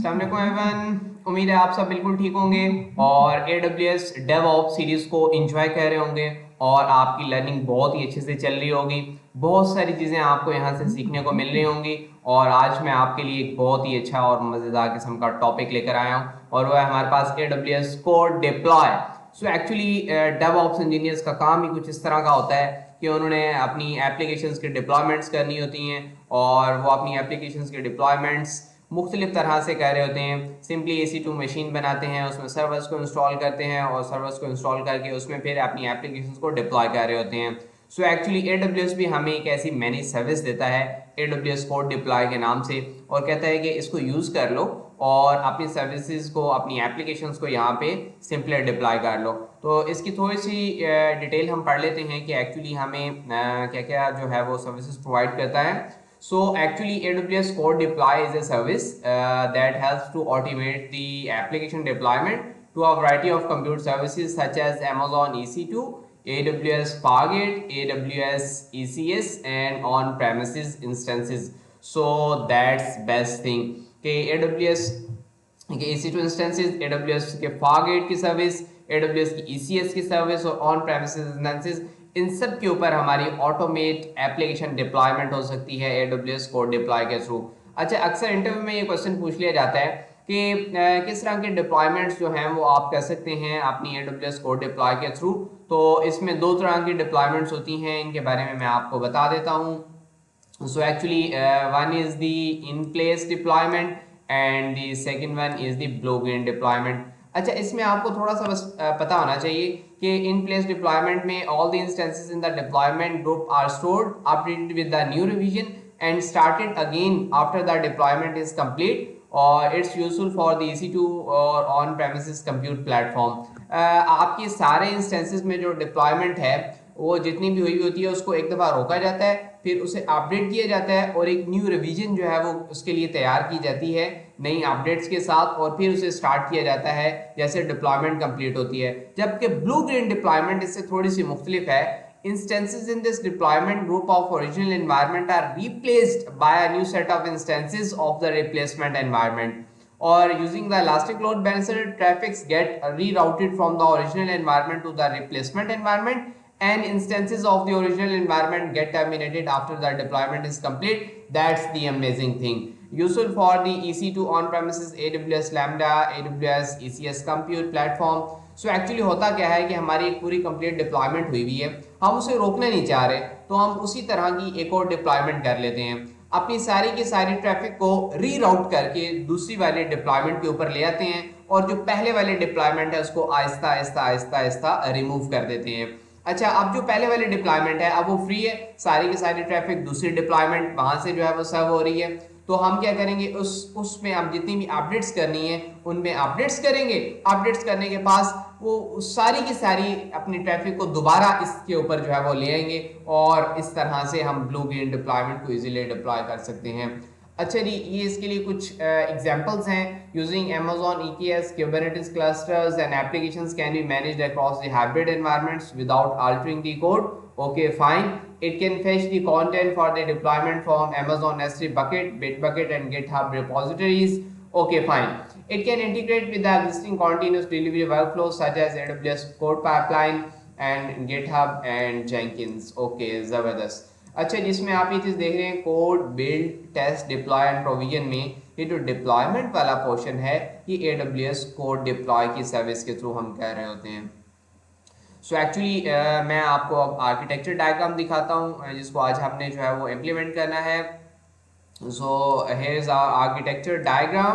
अस्सलाम वालेकुम एवरीवन, उम्मीद है आप सब बिल्कुल ठीक होंगे और AWS DevOps सीरीज को एंजॉय कर रहे होंगे और आपकी लर्निंग बहुत ही अच्छे से चल रही होगी। बहुत सारी चीज़ें आपको यहाँ से सीखने को मिल रही होंगी और आज मैं आपके लिए एक बहुत ही अच्छा और मज़ेदार किस्म का टॉपिक लेकर आया हूँ और वह है हमारे पास AWS code deploy. So actually DevOps engineers का काम ही कुछ इस तरह का होता है कि उन्होंने अपनी एप्लीकेशंस की डिप्लॉयमेंट्स करनी होती हैं और वो अपनी एप्लीकेशंस के डिप्लॉयमेंट्स मुख्तलिफ तरह से कर रहे होते हैं। सिंपली EC2 मशीन बनाते हैं, उसमें सर्वर्स को इंस्टॉल करते हैं और सर्वर्स को इंस्टॉल करके उसमें फिर अपनी एप्लीकेशंस को डिप्लॉय कर रहे होते हैं। सो एक्चुअली AWS भी हमें एक ऐसी मैनेज सर्विस देता है AWS कोड डिप्लॉय के नाम से और कहता है कि इसको यूज़ कर लो और अपनी सर्विसेज को, अपनी एप्लीकेशंस को यहाँ पे सिंपली डिप्लॉय कर लो। तो इसकी थोड़ी सी डिटेल हम पढ़ लेते हैं कि एक्चुअली हमें क्या क्या जो है वो सर्विसेज प्रोवाइड करता है। So actually AWS Core Deploy is a service that helps to automate the application deployment to a variety of compute services such as Amazon EC2, AWS Fargate, AWS ECS and on-premises instances. So that's best thing कि AWS के EC2 instances, AWS के Fargate की service, AWS की ECS की service और on-premises instances, इन सब के ऊपर हमारी ऑटोमेट एप्लीकेशन डिप्लॉयमेंट हो सकती है AWS कोड डिप्लॉय के थ्रू। अच्छा, अक्सर इंटरव्यू में ये क्वेश्चन पूछ लिया जाता है कि किस तरह के डिप्लॉयमेंट्स जो हैं वो आप कर सकते हैं अपनी AWS कोड डिप्लॉय के थ्रू। तो इसमें दो तरह की डिप्लॉयमेंट्स होती हैं, इनके बारे में मैं आपको बता देता हूँ। So actually one is the in place deployment and the second one is the blue green deployment. अच्छा, इसमें आपको थोड़ा सा बस पता होना चाहिए कि इन प्लेस डिप्लॉयमेंट में all the instances in the deployment group are stored updated with the new revision and started again after the deployment is complete और it's useful for the EC2 और ऑन प्रेमिसेस कंप्यूट प्लेटफॉर्म। आपके सारे instances में जो deployment है वो जितनी भी हुई होती है उसको एक दफ़ा रोका जाता है, फिर उसे अपडेट किया जाता है और एक न्यू रिवीजन जो है वो उसके लिए तैयार की जाती है नई अपडेट्स के साथ और फिर उसे स्टार्ट किया जाता है जैसे डिप्लॉयमेंट कंप्लीट होती है। जबकि ब्लू ग्रीन डिप्लॉयमेंट इससे थोड़ी सी मुख्तलिफ है। Instances in this deployment group of original environment are replaced by a new set of instances of the replacement environment. Or using the elastic load balancer, traffics get rerouted from the original environment to the replacement environment and instances of the original environment get terminated after the deployment is complete. That's the amazing thing. Useful for the EC2 on-premises AWS Lambda, AWS ECS compute platform. So actually होता क्या है कि हमारी एक पूरी complete deployment हुई हुई है, हम उसे रोकना नहीं चाह रहे तो हम उसी तरह की एक और डिप्लॉयमेंट कर लेते हैं, अपनी सारी की सारी ट्रैफिक को रीराउट करके दूसरी वाले डिप्लॉयमेंट के ऊपर ले आते हैं और जो पहले वाले डिप्लॉयमेंट है उसको आहिस्ता आहिस्ता आहिस्ता आहिस्ता रिमूव कर देते हैं। अच्छा, अब जो पहले वाले डिप्लॉयमेंट है अब वो फ्री है, सारी की सारी ट्रैफिक दूसरी डिप्लॉयमेंट वहां से जो है वो सर्व हो रही है। तो हम क्या करेंगे, उसमें हम जितनी भी अपडेट्स करनी है उनमें अपडेट्स करेंगे। अपडेट्स करने के पास वो सारी की सारी अपनी ट्रैफिक को दोबारा इसके ऊपर जो है वो ले आएंगे और इस तरह से हम ब्लू ग्रीन डिप्लॉयमेंट को इजीली डिप्लॉय कर सकते हैं। अच्छा जी, ये इसके लिए कुछ एग्जांपल्स हैं। Using Amazon EKS Kubernetes clusters and applications can be managed across the hybrid environments without altering the code. Okay, fine. It can fetch the content for the deployment from Amazon S3 bucket, Bitbucket and GitHub repositories. Okay, fine. It can integrate with the existing continuous delivery workflows such as AWS Code Pipeline and GitHub and Jenkins. Okay, ज़बरदस्त। अच्छा, जिसमें आप ये चीज़ देख रहे हैं code build test deploy and provision में, ये जो डिप्लॉयमेंट वाला पोर्शन है ये AWS कोड डिप्लॉय की सर्विस के थ्रू हम कर रहे होते हैं। सो एक्चुअली मैं आपको अब आर्किटेक्चर डायग्राम दिखाता हूँ जिसको आज हमने जो है वो इम्प्लीमेंट करना है। So here is our architecture diagram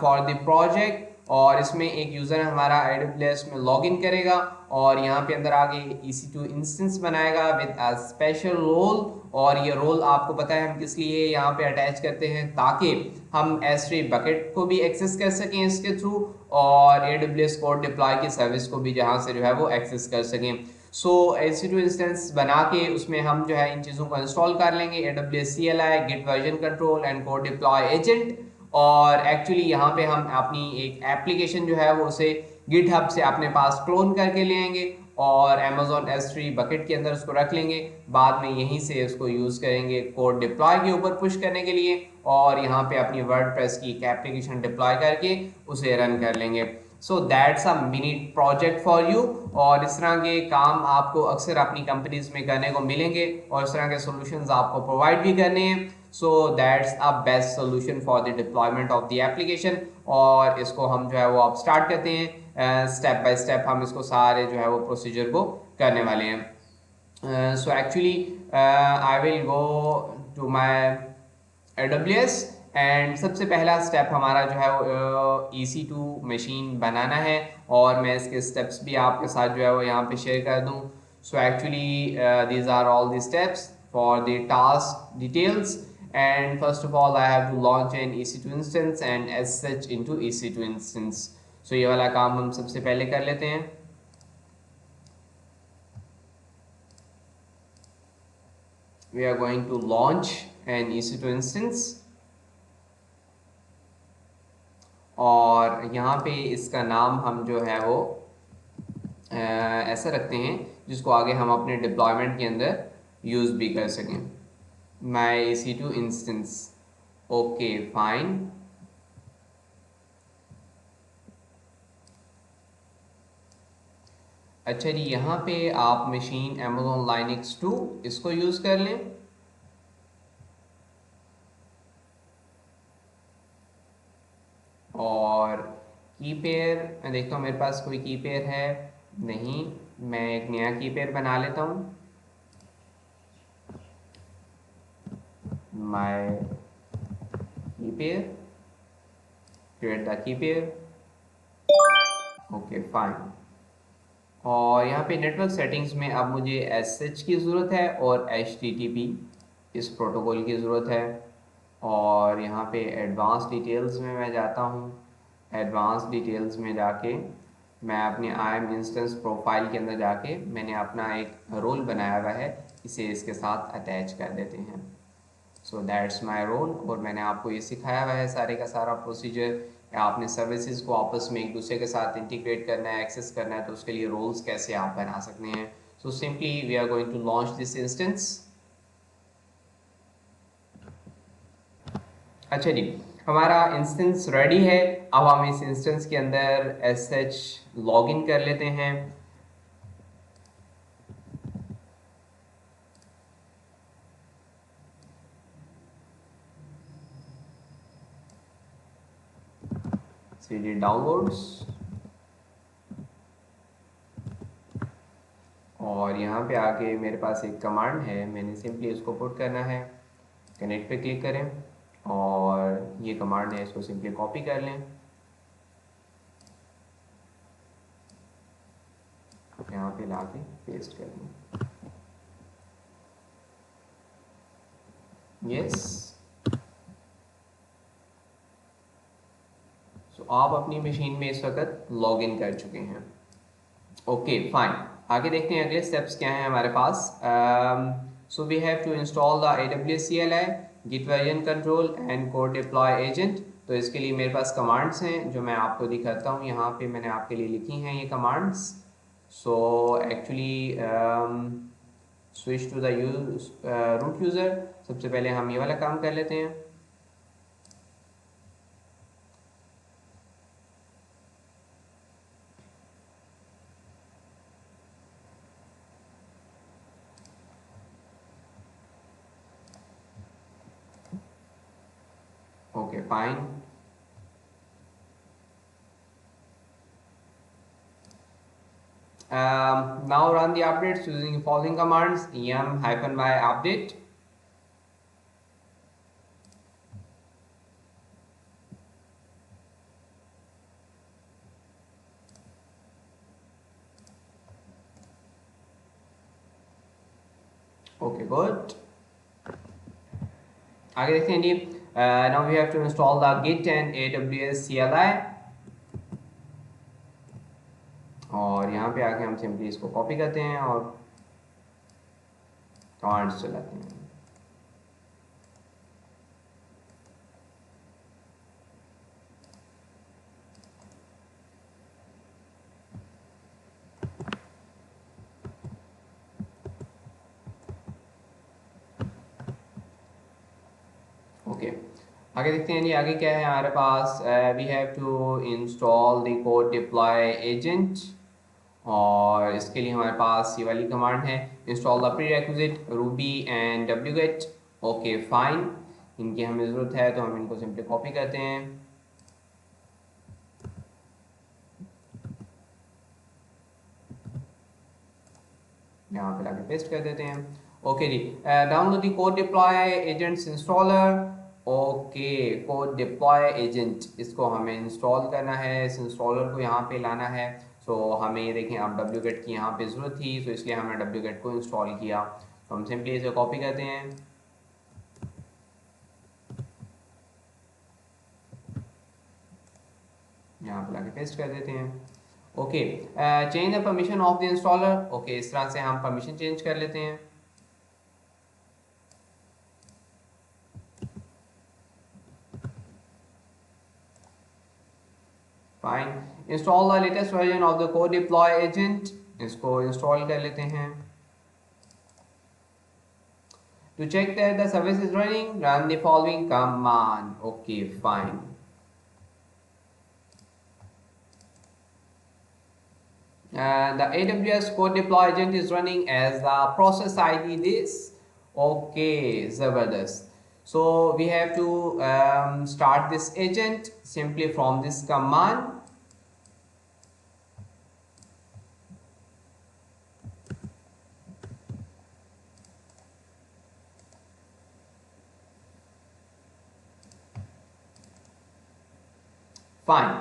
for the project और इसमें एक यूज़र हमारा AWS में लॉगिन करेगा और यहाँ पे अंदर आगे EC2 इंस्टेंस बनाएगा विद अ स्पेशल रोल और ये रोल आपको पता है हम किस लिए यहाँ पे अटैच करते हैं ताकि हम S3 बकेट को भी एक्सेस कर सकें इसके थ्रू और AWS कोड डिप्लॉय की सर्विस को भी जहाँ से जो है वो एक्सेस कर सकें। सो EC2 इंस्टेंस बना के उसमें हम जो है इन चीज़ों को इंस्टॉल कर लेंगे, AWS CLI, Git version control and code deploy agent और एक्चुअली यहाँ पे हम अपनी एक एप्लीकेशन जो है वो उसे गिटहब से अपने पास क्लोन करके ले आएंगे और Amazon S3 बकेट के अंदर उसको रख लेंगे। बाद में यहीं से उसको यूज़ करेंगे कोड डिप्लॉय के ऊपर पुश करने के लिए, और यहाँ पे अपनी वर्डप्रेस की एक एप्लीकेशन डिप्लॉय करके उसे रन कर लेंगे। So that's a mini project for you. और इस तरह के काम आपको अक्सर अपनी कंपनीज में करने को मिलेंगे और इस तरह के सॉल्यूशंस आपको प्रोवाइड भी करने हैं। So that's a best solution for the deployment of the application. और इसको हम जो है वो अब स्टार्ट करते हैं, स्टेप बाय स्टेप हम इसको सारे जो है वो प्रोसीजर को करने वाले हैं। So actually I will go to my AWS and सबसे पहला स्टेप हमारा जो है वो EC2 मशीन बनाना है, और मैं इसके स्टेप्स भी आपके साथ जो है वो यहाँ पे शेयर कर दूँ। So actually these are all the steps for the task details, and first of all I have to launch an EC2 instance and SSH into EC2 instance. So ये वाला काम हम सबसे पहले कर लेते हैं। We are going to launch an EC2 instance, और यहाँ पे इसका नाम हम जो है वो ऐसा रखते हैं जिसको आगे हम अपने डिप्लॉयमेंट के अंदर यूज़ भी कर सकें। माई EC2 इंस्टेंस, ओके फाइन। अच्छा जी, यहाँ पे आप मशीन Amazon Linux 2 इसको यूज़ कर लें, और की पेयर मैं देखता हूँ मेरे पास कोई की पेयर है नहीं, मैं एक नया की पेयर बना लेता हूँ। माय की pair, create the key pair, okay fine. और यहाँ पे नेटवर्क सेटिंग्स में अब मुझे SSH की ज़रूरत है और HTTP इस प्रोटोकॉल की ज़रूरत है। और यहाँ पे एडवांस डिटेल्स में मैं जाता हूँ। एडवांस डिटेल्स में जाके मैं अपने IAM इंस्टेंस प्रोफाइल के अंदर जाके मैंने अपना एक रोल बनाया हुआ है, इसे इसके साथ अटैच कर देते हैं। सो दैट्स माय रोल, और मैंने आपको ये सिखाया हुआ है सारे का सारा प्रोसीजर। आपने सर्विसेज को आपस में एक दूसरे के साथ इंटीग्रेट करना है, एक्सेस करना है, तो उसके लिए रोल्स कैसे आप बना सकते हैं। So simply we are going to launch this instance. अच्छा जी, हमारा इंस्टेंस रेडी है। अब हम इस इंस्टेंस के अंदर SH लॉगिन कर लेते हैं। CD डाउनलोड्स, और यहाँ पे आके मेरे पास एक कमांड है, मैंने सिंपली उसको पुट करना है। कनेक्ट पे क्लिक करें और ये कमांड है, इसको सिंपली कॉपी कर लें, यहाँ पे लाके पेस्ट कर दें। यस, सो आप अपनी मशीन में इस वक्त लॉग इन कर चुके हैं। ओके फाइन, आगे देखते हैं अगले स्टेप्स क्या हैं हमारे पास। So we have to install the AWS CLI, Git version control and code deploy agent. तो इसके लिए मेरे पास कमांड्स हैं जो मैं आपको दिखाता हूँ। यहाँ पे मैंने आपके लिए लिखी हैं ये commands. So actually switch to the root user, सबसे पहले हम ये वाला काम कर लेते हैं। Okay fine, now run the updates using the following commands: yum-y update, okay good। आगे देखते हैं जी, now we have to install the git and AWS CLI, और यहाँ पे आके हम सिंपली इसको कॉपी करते हैं और कमांड्स चलाते हैं। आगे देखते हैं जी, आगे क्या है हमारे पास। We have to install the code deploy agent, और इसके लिए हमारे पास ये वाली कमांड है, install the prerequisite Ruby and wget। Okay fine, इनकी हमें ज़रूरत है तो हम इनको सिंपली कॉपी करते हैं, यहाँ पे लाके पेस्ट कर देते हैं। ओके जी, download the code deploy agents installer. Okay, code deploy agent, इसको हमें इंस्टॉल करना है, इस इंस्टॉलर को यहाँ पे लाना है। सो हमें ये देखें, अब wget की यहाँ पे ज़रूरत थी, तो इसलिए हमने wget को इंस्टॉल किया। तो हम सिंपली इसे कॉपी करते हैं, यहाँ पे लाके पेस्ट कर देते हैं। Okay, change the permission of the installer. Okay, इस तरह से हम परमिशन चेंज कर लेते हैं। Fine, install the latest version of the code deploy agent, इसको इंस्टॉल कर लेते हैं। To check that the service is running, run the following command. Okay, fine. The AWS code deploy agent is running as the process ID this. Okay, Zabardast. So we have to start this agent simply from this command. Fine.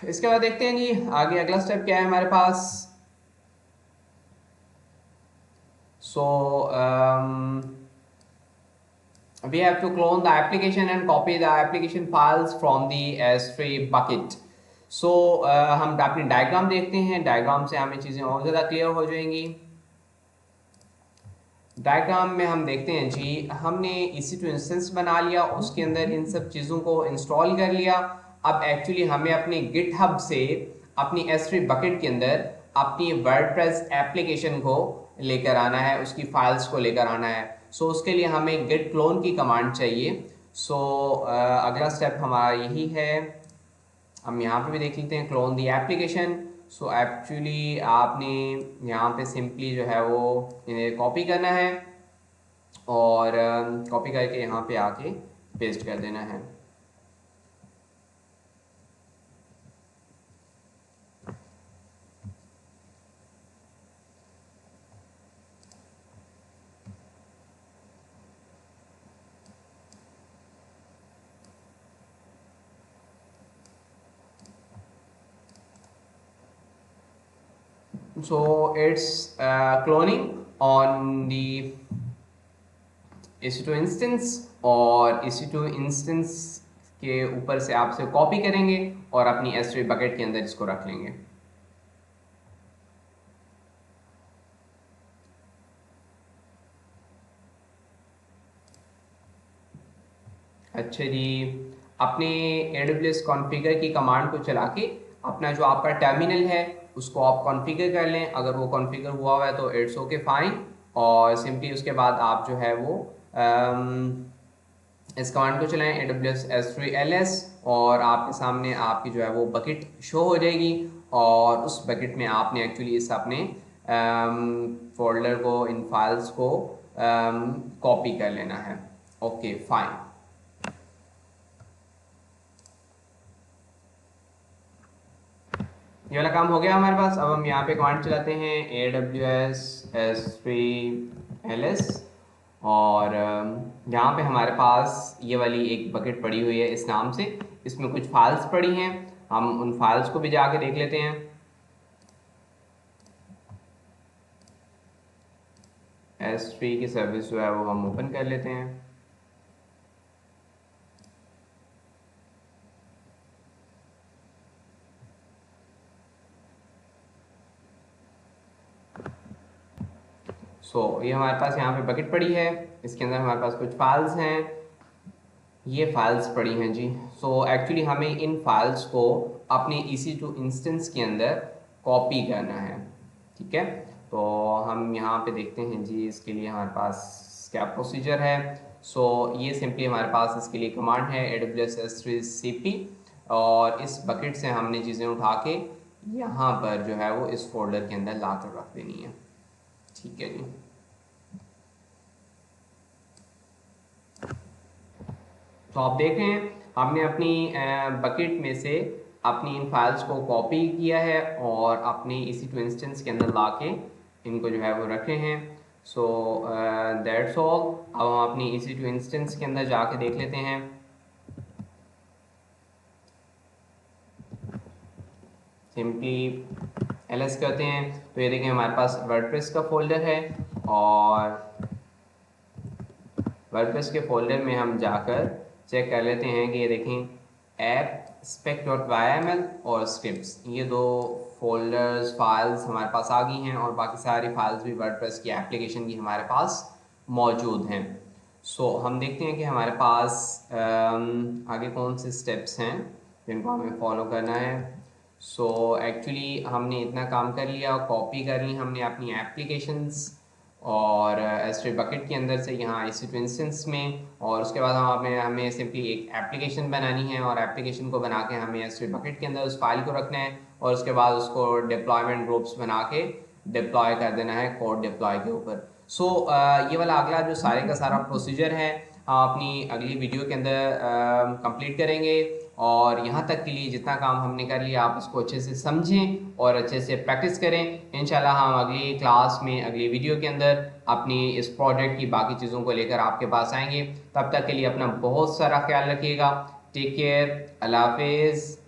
इसके बाद देखते हैं जी आगे अगला step क्या है हमारे पास। सो we have to clone the application and copy the application files from the S3 bucket. So हम अपनी डायग्राम देखते हैं, डायग्राम से हमें चीज़ें और ज़्यादा क्लियर हो जाएंगी। डायग्राम में हम देखते हैं जी, हमने EC2 इंस्टेंस बना लिया, उसके अंदर इन सब चीज़ों को इंस्टॉल कर लिया। अब एक्चुअली हमें अपने गिटहब से अपनी S3 बकेट के अंदर अपनी वर्डप्रेस एप्लीकेशन को लेकर आना है, उसकी फाइल्स को लेकर आना है। सो उसके लिए हमें गिट क्लोन की कमांड चाहिए। सो अगला स्टेप हमारा यही है, हम यहाँ पे भी देख लेते हैं, clone the application. So actually आपने यहाँ पे सिंपली जो है वो इन्हें कॉपी करना है और कॉपी करके यहाँ पे आके पेस्ट कर देना है। So it's cloning on the EC2 instance, और EC2 इंस्टेंस के ऊपर से आप इसे कॉपी करेंगे और अपनी S3 बकेट के अंदर इसको रख लेंगे। अच्छा जी, अपने AWS कॉन्फ़िगर की कमांड को चला के अपना जो आपका टर्मिनल है उसको आप कॉन्फ़िगर कर लें। अगर वो कॉन्फ़िगर हुआ हुआ है तो इट्स ओके फाइन, और सिंपली उसके बाद आप जो है वो इस कमांड को चलाएं AWS S3 ls, और आपके सामने आपकी जो है वो बकेट शो हो जाएगी, और उस बकेट में आपने एक्चुअली इस अपने फोल्डर को, इन फाइल्स को कॉपी कर लेना है। ओके फाइन, ये वाला काम हो गया हमारे पास। अब हम यहाँ पे कमांड चलाते हैं AWS S3 ls, और यहाँ पे हमारे पास ये वाली एक बकेट पड़ी हुई है इस नाम से, इसमें कुछ फाइल्स पड़ी हैं, हम उन फाइल्स को भी जाके देख लेते हैं। S3 की सर्विस जो है वो हम ओपन कर लेते हैं। सो ये हमारे पास यहाँ पे बकेट पड़ी है, इसके अंदर हमारे पास कुछ फाइल्स हैं, ये फाइल्स पड़ी हैं जी। सो एक्चुअली हमें इन फाइल्स को अपने EC2 इंस्टेंस के अंदर कॉपी करना है, ठीक है। तो हम यहाँ पे देखते हैं जी, इसके लिए हमारे पास क्या प्रोसीजर है। सो ये सिंपली हमारे पास इसके लिए कमांड है AWS S3 CP, और इस बकेट से हमने चीज़ें उठा के यहाँ पर जो है वो इस फोल्डर के अंदर ला कर रख देनी है। ठीक है जी। तो आप देख रहे हैं हमने अपनी बकेट में से अपनी इन फाइल्स को कॉपी किया है और अपने EC2 इंस्टेंस के अंदर ला के इनको जो है वो रखे हैं। So that's all. अब हम अपनी EC2 इंस्टेंस के अंदर जाके देख लेते हैं। सिंपली ls करते हैं तो ये देखें हमारे पास वर्डप्रेस का फोल्डर है, और वर्डप्रेस के फोल्डर में हम जाकर चेक कर लेते हैं कि ये देखें ऐप spec.yml और स्क्रिप्ट्स, ये दो फोल्डर्स फाइल्स हमारे पास आ गई हैं, और बाकी सारी फाइल्स भी वर्डप्रेस की एप्लीकेशन की हमारे पास मौजूद हैं। सो हम देखते हैं कि हमारे पास आगे कौन से स्टेप्स हैं जिनको हमें फॉलो करना है। सो एक्चुअली हमने इतना काम कर लिया, कॉपी कर ली हमने अपनी एप्लीकेशंस और S3 बकेट के अंदर से यहाँ EC2 इंस्टेंस में, और उसके बाद हमें सिंपली एक एप्लीकेशन बनानी है, और एप्लीकेशन को बना के हमें S3 बकेट के अंदर उस फाइल को रखना है, और उसके बाद उसको डिप्लॉयमेंट ग्रुप्स बना के डिप्लॉय कर देना है कोड डिप्लॉय के ऊपर। सो ये वाला अगला जो सारे का सारा प्रोसीजर है हम अपनी अगली वीडियो के अंदर कंप्लीट करेंगे, और यहाँ तक के लिए जितना काम हमने कर लिया आप उसको अच्छे से समझें और अच्छे से प्रैक्टिस करें। इंशाल्लाह हम अगली क्लास में अगली वीडियो के अंदर अपनी इस प्रोजेक्ट की बाकी चीज़ों को लेकर आपके पास आएंगे। तब तक के लिए अपना बहुत सारा ख्याल रखिएगा। टेक केयर, अल्लाह हाफिज़।